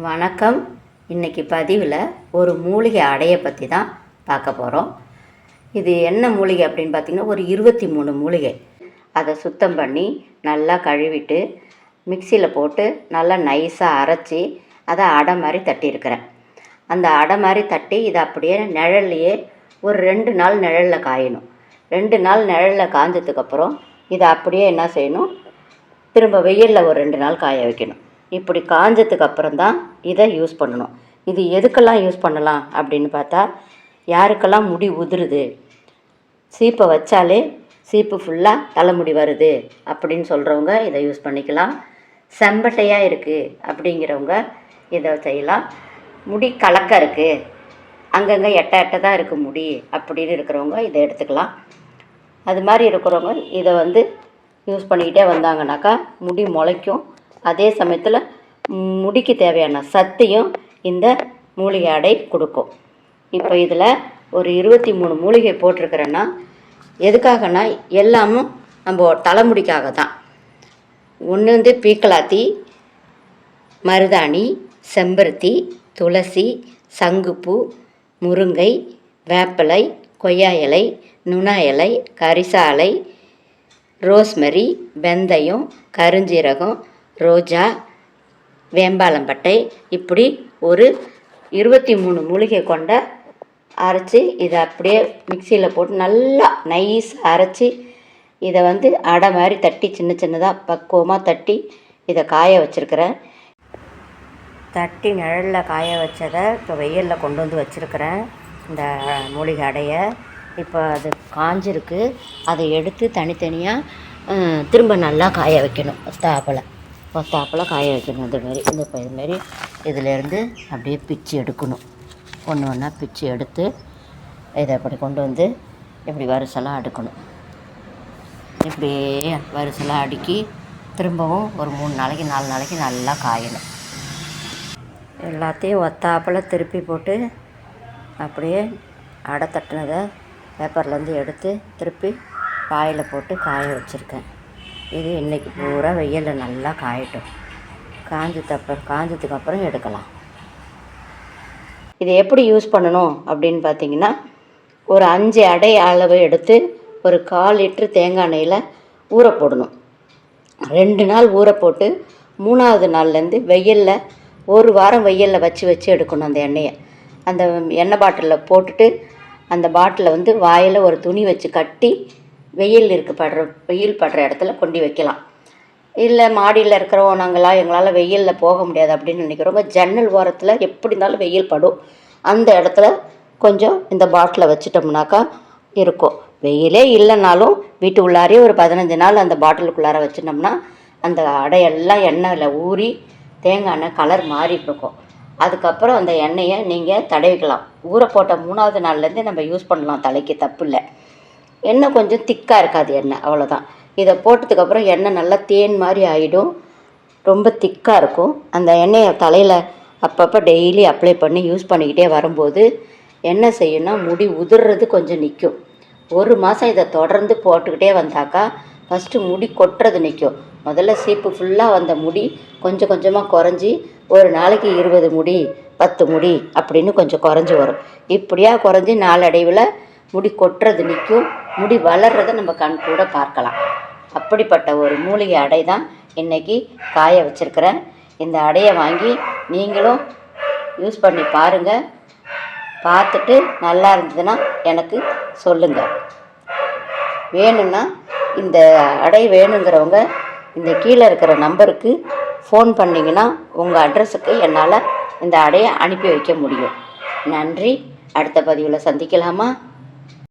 வணக்கம். இன்றைக்கி பதிவில் ஒரு மூலிகை அடையை பற்றி தான் பார்க்க போகிறோம். இது என்ன மூலிகை அப்படின்னு பார்த்திங்கன்னா, ஒரு 23 மூலிகை. அதை சுத்தம் பண்ணி நல்லா கழுவிட்டு மிக்சியில் போட்டு நல்லா நைஸாக அரைச்சி அதை அடை மாதிரி தட்டியிருக்கிறேன். அந்த அடை மாதிரி தட்டி இதை அப்படியே நிழல்லையே ஒரு 2 நாள் நிழலில் காயணும். 2 நாள் நிழலில் காய்ஞ்சதுக்கப்புறம் இதை அப்படியே என்ன செய்யணும், திரும்ப வெயிலில் ஒரு 2 நாள் காய வைக்கணும். இப்படி காஞ்சதுக்கு அப்புறம் தான் இதை யூஸ் பண்ணணும். இது எதுக்கெல்லாம் யூஸ் பண்ணலாம் அப்படின்னு பார்த்தா, யாருக்கெல்லாம் முடி உதிருது, சீப்பை வச்சாலே சீப்பு ஃபுல்லாக தலைமுடி வருது அப்படின்னு சொல்கிறவங்க இதை யூஸ் பண்ணிக்கலாம். செம்பட்டையாக இருக்குது அப்படிங்கிறவங்க இதை செய்யலாம். முடி கலக்க இருக்குது, அங்கங்கே எட்ட தான் இருக்குது முடி அப்படின்னு இருக்கிறவங்க இதை எடுத்துக்கலாம். அது மாதிரி இருக்கிறவங்க இதை யூஸ் பண்ணிக்கிட்டே வந்தாங்கனாக்கா முடி முளைக்கும். அதே சமயத்தில் முடிக்கு தேவையான சத்தையும் இந்த மூலிகை அடை கொடுக்கும். இப்போ இதில் ஒரு 23 மூலிகை போட்டிருக்கிறேன்னா எதுக்காகனா, எல்லாமும் நம்ம தலைமுடிக்காக தான். ஒன்று பீக்கலாத்தி, மருதாணி, செம்பருத்தி, துளசி, சங்குப்பூ, முருங்கை, வேப்பிலை, கொய்யா இலை, நுணா இலை, கரிசா இலை, ரோஸ்மெரி, வெந்தயம், கருஞ்சீரகம், ரோஜா, வேம்பாலம்பட்டை, இப்படி ஒரு 23 மூலிகை கொண்ட அரைச்சி இதை அப்படியே மிக்சியில் போட்டு நல்லா நைஸ் அரைச்சி இதை அடை மாதிரி தட்டி சின்ன சின்னதாக பக்குவமாக தட்டி இதை காய வச்சுருக்கிறேன். தட்டி நிழலில் காய வச்சதை இப்போ வெயிலில் கொண்டு வச்சுருக்கிறேன். இந்த மூலிகை அடையை இப்போ அது காஞ்சிருக்கு. அதை எடுத்து தனித்தனியாக திரும்ப நல்லா காய வைக்கணும். ஒத்தாப்பில் காய வைக்கணும். இதுமாரி இதிலேருந்து அப்படியே பிச்சு எடுக்கணும். ஒன்று ஒன்றா பிச்சு எடுத்து இதை அப்படி கொண்டு இப்படி வரிசலாக அடுக்கணும். இப்படியே வரிசலாக அடுக்கி திரும்பவும் ஒரு 3 நாளைக்கு 4 நாளைக்கு நல்லா காயணும். எல்லாத்தையும் ஒத்தாப்பில் திருப்பி போட்டு அப்படியே அடை தட்டினதை பேப்பர்லேருந்து எடுத்து திருப்பி காயில் போட்டு காய வச்சுருக்கேன். இது இன்றைக்கி பூரா வெயிலில் நல்லா காயட்டும். காஞ்சதுக்கப்புறம் எடுக்கலாம். இதை எப்படி யூஸ் பண்ணணும் அப்படின்னு பார்த்தீங்கன்னா, ஒரு 5 அடை அளவு எடுத்து ஒரு 1/4 லிட்ரு தேங்காய் எண்ணெயில் ஊற போடணும். 2 நாள் ஊற போட்டு 3ஆவது நாள்லேருந்து வெயிலில் 1 வாரம் வெயிலில் வச்சு எடுக்கணும். அந்த எண்ணெயை அந்த எண்ணெய் பாட்டிலில் போட்டுட்டு அந்த பாட்டிலை வாயில் ஒரு துணி வச்சு கட்டி வெயில் படுற இடத்துல கொண்டு வைக்கலாம். இல்லை மாடியில் இருக்கிறோம் நாங்களாம், எங்களால் வெயிலில் போக முடியாது அப்படின்னு நினைக்கிறவங்க ஜன்னல் ஓரத்தில் எப்படி இருந்தாலும் வெயில் படும், அந்த இடத்துல கொஞ்சம் இந்த பாட்டிலை வச்சிட்டோம்னாக்கா இருக்கும். வெயிலே இல்லைனாலும் வீட்டு உள்ளாரே ஒரு 15 நாள் அந்த பாட்டிலுக்குள்ளார வச்சிட்டோம்னா அந்த அடையெல்லாம் எண்ணெயில் ஊறி தேங்காய் எண்ணெய் கலர் மாறி இருக்கும். அதுக்கப்புறம் அந்த எண்ணெயை நீங்கள் தடவிக்கலாம். ஊற போட்ட 3ஆவது நாள்லேருந்து நம்ம யூஸ் பண்ணலாம். தலைக்கு தப்பு இல்லை. எண்ணெய் கொஞ்சம் திக்காக இருக்காது எண்ணெய், அவ்வளோதான். இதை போட்டதுக்கப்புறம் எண்ணெய் நல்லா தேன் மாதிரி ஆகிடும், ரொம்ப திக்காக இருக்கும். அந்த எண்ணெயை தலையில் அப்பப்போ டெய்லி அப்ளை பண்ணி யூஸ் பண்ணிக்கிட்டே வரும்போது என்ன செய்யணும்னா, முடி உதிர்றது கொஞ்சம் நிற்கும். 1 மாதம் இதை தொடர்ந்து போட்டுக்கிட்டே வந்தாக்கா ஃபஸ்ட்டு முடி கொட்டுறது நிற்கும். முதல்ல சீப்பு ஃபுல்லாக வந்த முடி கொஞ்சம் கொஞ்சமாக குறைஞ்சி ஒரு நாளைக்கு 20 முடி 10 முடி அப்படின்னு கொஞ்சம் குறைஞ்சி வரும். இப்படியாக குறைஞ்சி நாளடைவில் முடி கொட்டுறது நிற்கும். முடி வளர்றதை நம்ம கண் கூட பார்க்கலாம். அப்படிப்பட்ட ஒரு மூலிகை அடை தான் இன்றைக்கி காய வச்சுருக்கிறேன். இந்த அடையை வாங்கி நீங்களும் யூஸ் பண்ணி பாருங்கள். பார்த்துட்டு நல்லா இருந்ததுன்னா எனக்கு சொல்லுங்கள். வேணும்னா இந்த அடை வேணுங்கிறவங்க இந்த கீழே இருக்கிற நம்பருக்கு ஃபோன் பண்ணிங்கன்னா உங்கள் அட்ரஸுக்கு என்னால் இந்த அடையை அனுப்பி வைக்க முடியும். நன்றி. அடுத்த பதிவில் சந்திக்கலாமா?